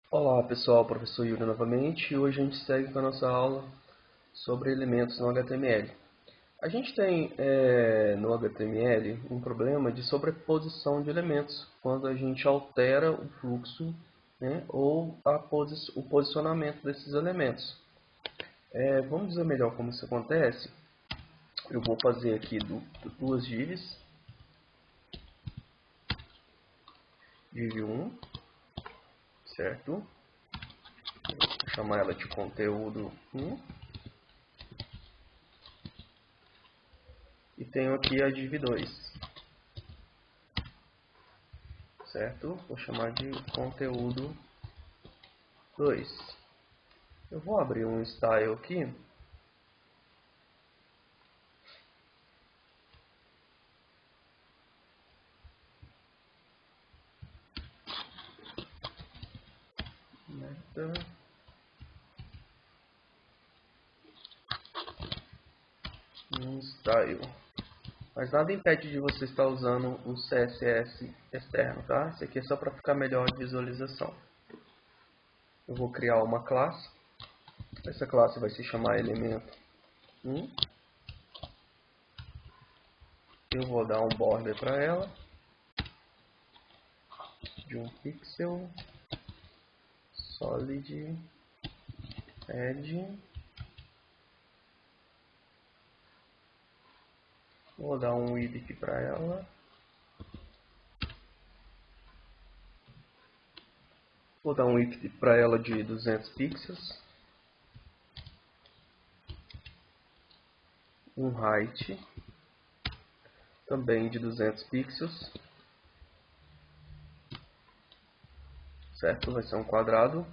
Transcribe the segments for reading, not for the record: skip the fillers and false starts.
Olá pessoal, professor Yuri novamente e hoje a gente segue com a nossa aula sobre elementos no HTML. A gente tem no HTML um problema de sobreposição de elementos quando a gente altera o fluxo, né, ou o posicionamento desses elementos. Vamos dizer melhor como isso acontece. Eu vou fazer aqui duas divs, div 1, certo? Vou chamar ela de conteúdo 1. E tenho aqui a div 2, certo? Vou chamar de conteúdo 2. Eu vou abrir um style aqui. Um style. Mas nada impede de você estar usando o CSS externo, tá? Isso aqui é só para ficar melhor a visualização. Eu vou criar uma classe. Essa classe vai se chamar elemento 1. Eu vou dar um border para ela de 1 pixel, solid, edge. Vou dar um width para ela. Vou dar um width para ela de 200 pixels. Um height também de 200 pixels. Certo? Vai ser um quadrado.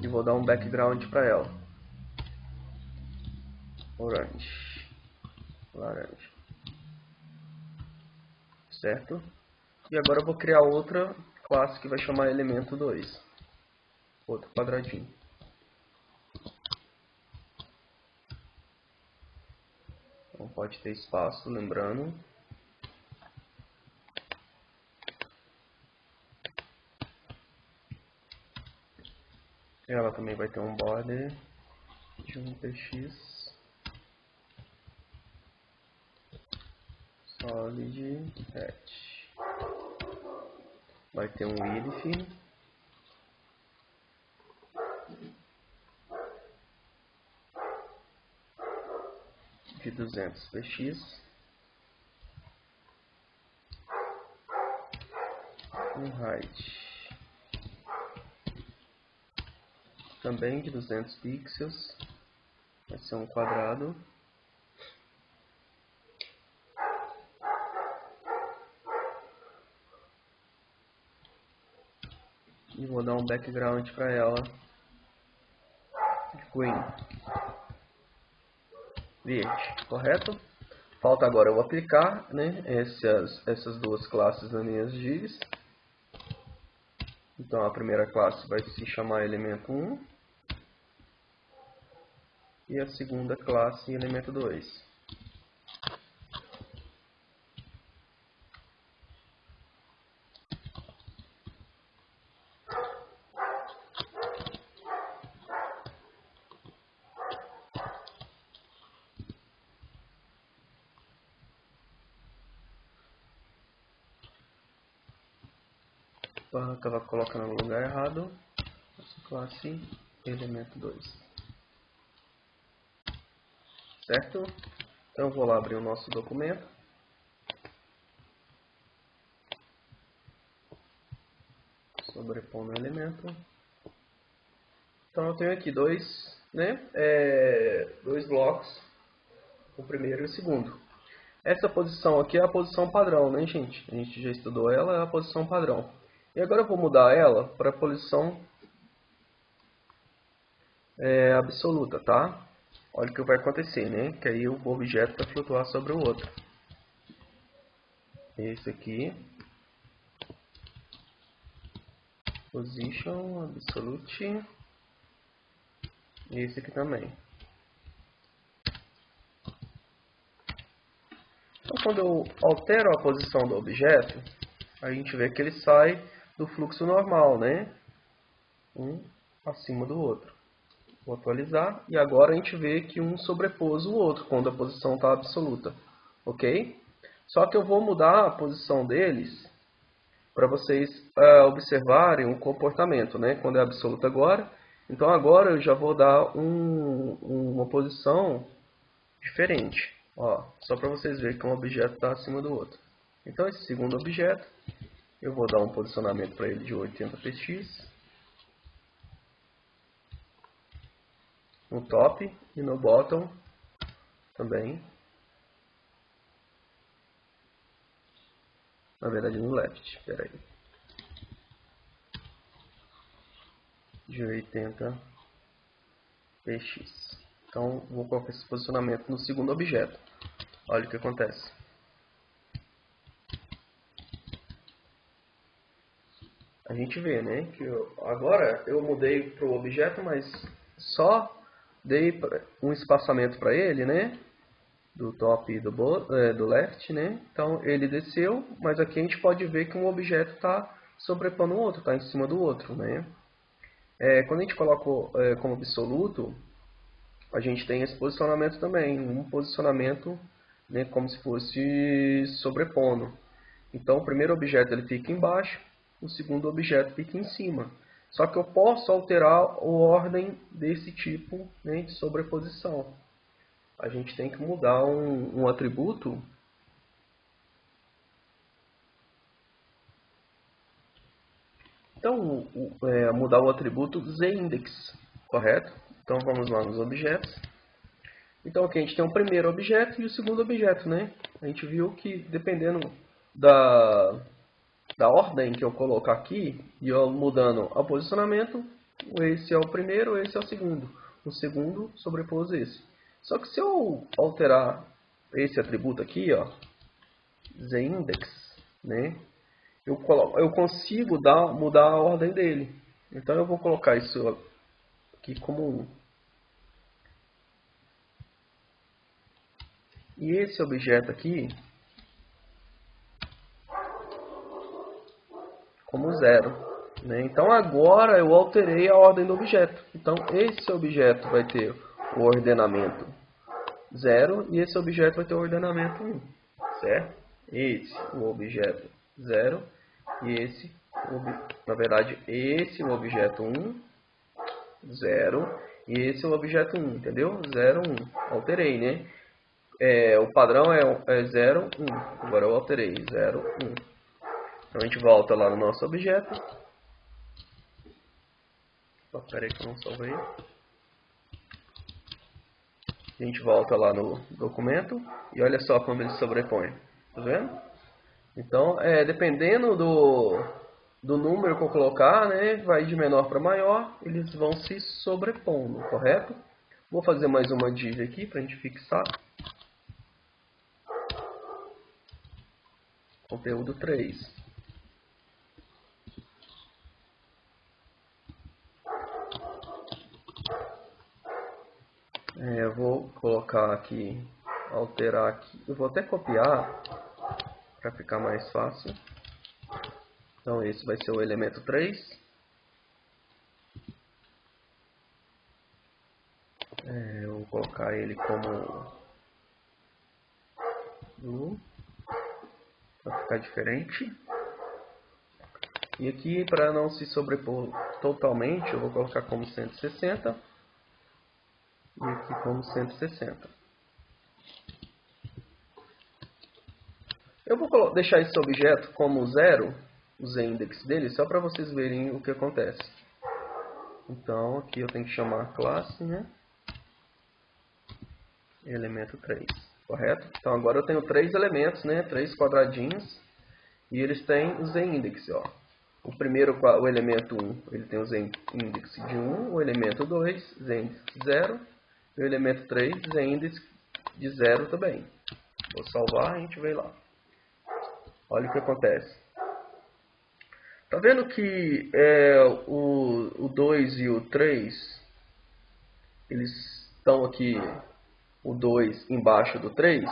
E vou dar um background para ela. Orange. Laranja. Certo? E agora eu vou criar outra classe que vai chamar elemento 2. Outro quadradinho. Não pode ter espaço, lembrando. Ela também vai ter um border de 1px. Solid hat. Vai ter um width de 200px. Um height também de 200 pixels. Vai ser um quadrado. E vou dar um background para ela de green, verde, correto? Falta agora eu aplicar, né, essas duas classes nas minhas divs. Então a primeira classe vai se chamar elemento 1 e a segunda classe elemento 2. Estava colocando no lugar errado. Essa classe elemento 2. Certo? Então vou lá abrir o nosso documento. Sobrepondo o elemento. Então eu tenho aqui dois blocos, o primeiro e o segundo. Essa posição aqui é a posição padrão, né, gente? A gente já estudou ela, é a posição padrão. E agora eu vou mudar ela para a posição absoluta, tá? Olha o que vai acontecer, né? Que aí o objeto vai flutuar sobre o outro. Esse aqui, position absolute, e esse aqui também. Então, quando eu altero a posição do objeto, a gente vê que ele sai do fluxo normal, né? Um acima do outro. Vou atualizar e agora a gente vê que um sobrepôs o outro quando a posição está absoluta, ok? Só que eu vou mudar a posição deles para vocês observarem o comportamento, né? Quando é absoluto agora. Então agora eu já vou dar uma posição diferente. Ó, só para vocês verem que um objeto está acima do outro. Então esse segundo objeto, eu vou dar um posicionamento para ele de 80 px. No top e no bottom também. Na verdade no left, espera aí. De 80 px. Então vou colocar esse posicionamento no segundo objeto. Olha o que acontece. A gente vê, né, que agora eu mudei para o objeto, mas só dei um espaçamento para ele, né, do top e do left, né. Então ele desceu, mas aqui a gente pode ver que um objeto está sobrepondo o outro, está em cima do outro, né. Quando a gente coloca como absoluto, a gente tem esse posicionamento também, um posicionamento, né, como se fosse sobrepondo. Então o primeiro objeto ele fica embaixo, o segundo objeto fica em cima. Só que eu posso alterar a ordem desse tipo, né, de sobreposição. A gente tem que mudar um atributo. Então, mudar o atributo zIndex, correto? Então vamos lá nos objetos. Então aqui a gente tem o primeiro objeto e o segundo objeto, né? A gente viu que dependendo da ordem que eu colocar aqui, e eu mudando o posicionamento, esse é o primeiro, esse é o segundo. O segundo sobrepôs esse. Só que se eu alterar esse atributo aqui, ó, zIndex, né, eu consigo mudar a ordem dele. Então eu vou colocar isso aqui como 1. E esse objeto aqui como 0. Né? Então agora eu alterei a ordem do objeto. Então esse objeto vai ter o ordenamento 0 e esse objeto vai ter o ordenamento 1. Certo? Esse o objeto 0 e esse, na verdade, esse o objeto 1, 0 e esse o objeto 1, entendeu? 0, 1. Alterei, né? O padrão é 0, 1. Agora eu alterei 0, 1. Então a gente volta lá no nosso objeto. Espera aí que eu não salvei. A gente volta lá no documento e olha só como ele se sobrepõe. Tá vendo? Então, dependendo do número que eu colocar, né, vai de menor para maior, eles vão se sobrepondo, correto? Vou fazer mais uma div aqui para a gente fixar. Conteúdo 3. Eu vou colocar aqui, alterar aqui. Eu vou até copiar para ficar mais fácil. Então esse vai ser o elemento 3. Eu vou colocar ele como blue, para ficar diferente. E aqui, para não se sobrepor totalmente, eu vou colocar como 160. E aqui como 160. Eu vou deixar esse objeto como 0, o zIndex dele, só para vocês verem o que acontece. Então, aqui eu tenho que chamar a classe, né? Elemento 3, correto? Então, agora eu tenho 3 elementos, né? 3 quadradinhos. E eles têm o zIndex, ó. O primeiro, o elemento 1, ele tem o zIndex de 1. O elemento 2, zIndex de 0. E o elemento 3, zIndex de 0 também. Vou salvar e a gente vê lá. Olha o que acontece. Tá vendo que o 2 e o 3, eles estão aqui, o 2 embaixo do 3?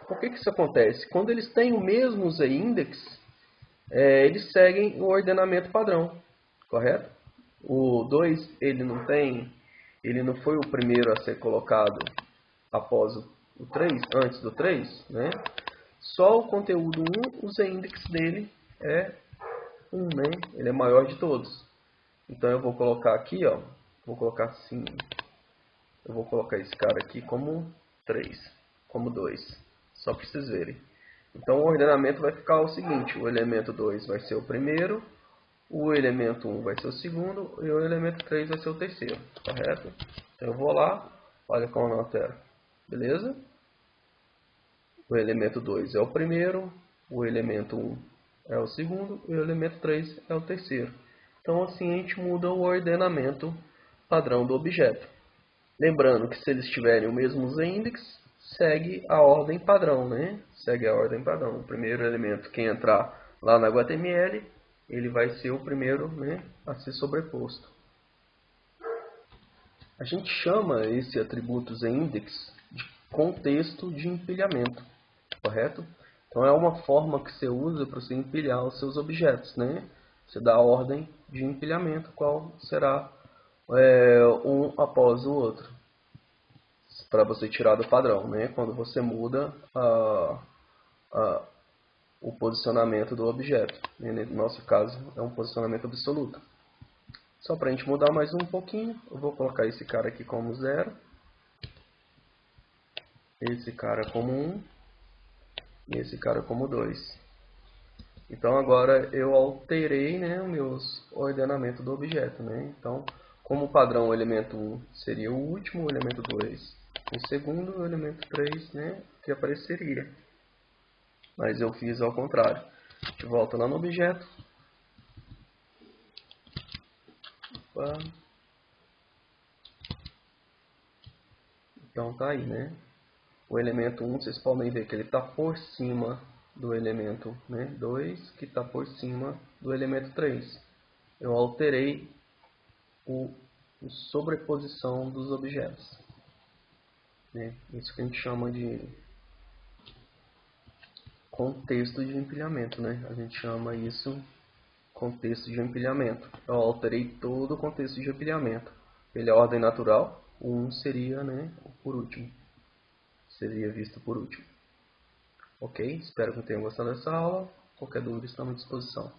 Por que isso acontece? Quando eles têm o mesmo zIndex, eles seguem o ordenamento padrão, correto? O 2, ele não foi o primeiro a ser colocado após o 3, antes do 3, né? Só o conteúdo 1, o z-index dele é 1, né? Ele é maior de todos. Então eu vou colocar aqui, ó, vou colocar assim, eu vou colocar esse cara aqui como 3, como 2, só para vocês verem. Então o ordenamento vai ficar o seguinte: o elemento 2 vai ser o primeiro, o elemento 1 vai ser o segundo e o elemento 3 vai ser o terceiro, correto? Então eu vou lá, olha como eu altero, beleza? O elemento 2 é o primeiro, o elemento 1 é o segundo e o elemento 3 é o terceiro. Então assim a gente muda o ordenamento padrão do objeto. Lembrando que se eles tiverem o mesmo z-index, segue a ordem padrão, né? Segue a ordem padrão. O primeiro elemento que entrar lá na HTML, ele vai ser o primeiro, né, a ser sobreposto. A gente chama esse atributo z-index de contexto de empilhamento, correto? Então é uma forma que você usa para você empilhar os seus objetos, né? Você dá a ordem de empilhamento, qual será um após o outro, para você tirar do padrão, né? Quando você muda o posicionamento do objeto. No nosso caso, é um posicionamento absoluto. Só para a gente mudar mais um pouquinho, eu vou colocar esse cara aqui como 0, esse cara como 1 e esse cara como 2. Então agora eu alterei, né, o meu ordenamento do objeto, né? Então, como padrão o elemento 1 seria o último, o elemento 2 o segundo, o elemento 3, né, que apareceria. Mas eu fiz ao contrário. A gente volta lá no objeto. Opa. Então tá aí, né? O elemento 1, vocês podem ver que ele está por cima do elemento, né, 2, que está por cima do elemento 3. Eu alterei a sobreposição dos objetos, né? Isso que a gente chama de contexto de empilhamento, né? A gente chama isso contexto de empilhamento. Eu alterei todo o contexto de empilhamento. Ele é ordem natural, o 1 seria, né, por último. Seria visto por último. Ok? Espero que tenham gostado dessa aula. Qualquer dúvida, estamos à disposição.